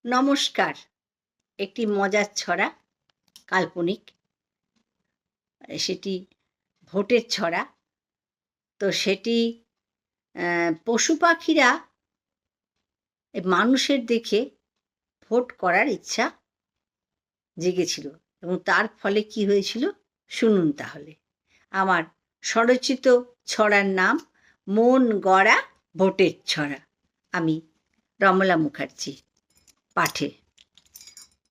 নমস্কার। একটি মজার ছড়া, কাল্পনিক। সেটি ভোটের ছড়া। তো সেটি পশু পাখিরা মানুষের দেখে ভোট করার ইচ্ছা জেগেছিল এবং তার ফলে কি হয়েছিল শুনুন তাহলে। আমার স্বরচিত ছড়ার নাম মন গড়া ভোটের ছড়া। আমি রমলা মুখার্জি। পাঠে।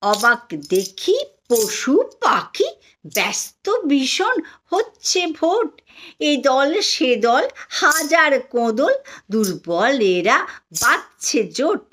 অবাক দেখি পশু পাখি ব্যস্ত ভীষণ হচ্ছে ভোট, এ দল সে দল হাজার কোদল, দুর্বল এরা বাঁধছে জোট।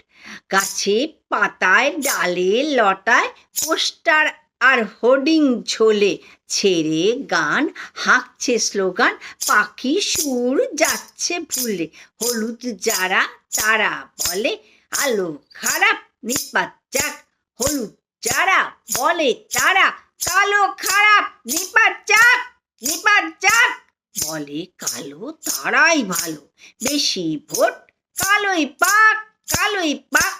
গাছে পাতায় ডালে লতায় পোস্টার আর হোর্ডিং ঝোলে, ছেড়ে গান হাঁকছে স্লোগান, পাখি সুর যাচ্ছে ভুলে। হলুদ যারা তারা বলে আলো খারাপ নিপাত যাক, হলুদ যারা বলে তারা কালো খারাপ নিপাত যাক, নিপাত যাক। বলে কালো তারাই ভালো, বেশি ভোট কালোই পাক, কালোই পাক।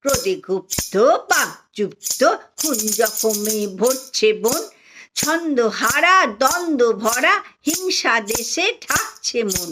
ক্রোধে ক্ষুব্ধ বাকযুক্ত খুন জখমে ভরছে বন, ছন্দ হারা দ্বন্দ্ব ভরা হিংসা দেশে ঢাকছে মন।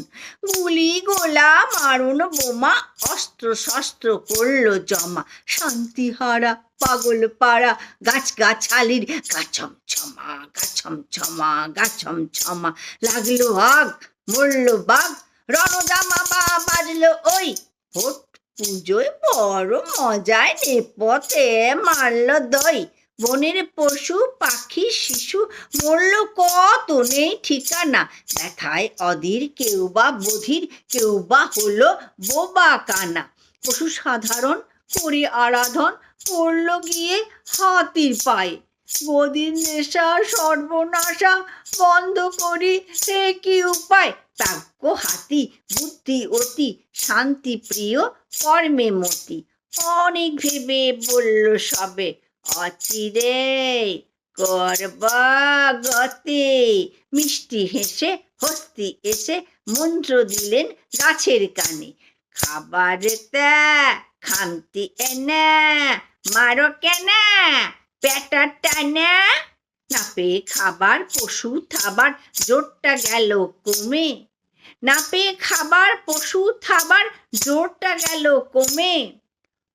গুলি গোলা মারণ বোমা অস্ত্র শস্ত্র করলো জমা, শান্তি হারা পাগল পাড়া গাছ গাছালির গাছম ছমা, গাছম ছমা, গাছম ছমা। লাগলো আগ মরল বাঘ, রণদামা বাজলো ওই, ভোট পুজোয় বড় মজায় নেপথে মারল দই। বনের পশু পাখি শিশু মরল কত নেই ঠিকানা, ব্যথায় অধীর কেউ বা বধির, কেউ বা হলো বোবা কানা। পশু সাধারণ করে আরাধন পড়ল গিয়ে হাতির পায়ে, বদির নেশা সর্বনাশা বন্ধ করি সে কি উপায়। প্রাজ্ঞ হাতি বুদ্ধি অতি শান্তি প্রিয় কর্মে মতি, অনেক ভেবে বলল সবে অচিরে করবা গতে। মিষ্টি হেসে হস্তি এসে মন্ত্র দিলেন গাছের কানে, খাবার তা খামতি এনে মারো কেনা পেটা টানা। না পেয়ে খাবার পশু থাবার জোরটা গেল কমে, না পেয়ে খাবার পশু থাবার জোরটা গেল কমে।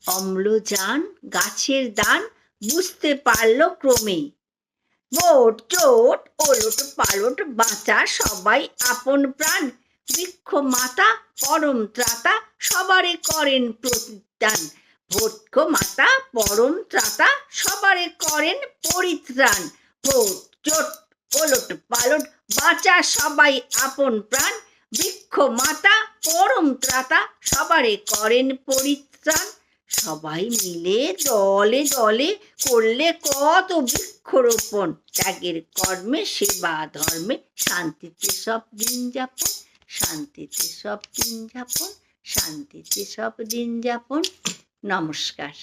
অম্লজান গাছের দান বুঝতে পারল ক্রমে, ভোট চোট ওলট পালট বাঁচা সবাই আপন প্রাণ। বৃক্ষ মাতা পরম ত্রাতা সবারে করেন প্রতিদান, ভোট মাতা পরম ত্রাতা সবারে করেন পরিত্রাণ। ভোট চোট ওলট পালট বাঁচা সবাই আপন প্রাণ, বৃক্ষ মাতা পরম ত্রাতা সবারে করেন পরিত্রাণ। সবাই মিলে দলে দলে করলে কত বৃক্ষরোপণ, ত্যাগের কর্মে সেবা ধর্মে শান্তিতে সব দিন যাপন, শান্তিতে সব দিন যাপন, শান্তিতে সব দিন যাপন। নমস্কার।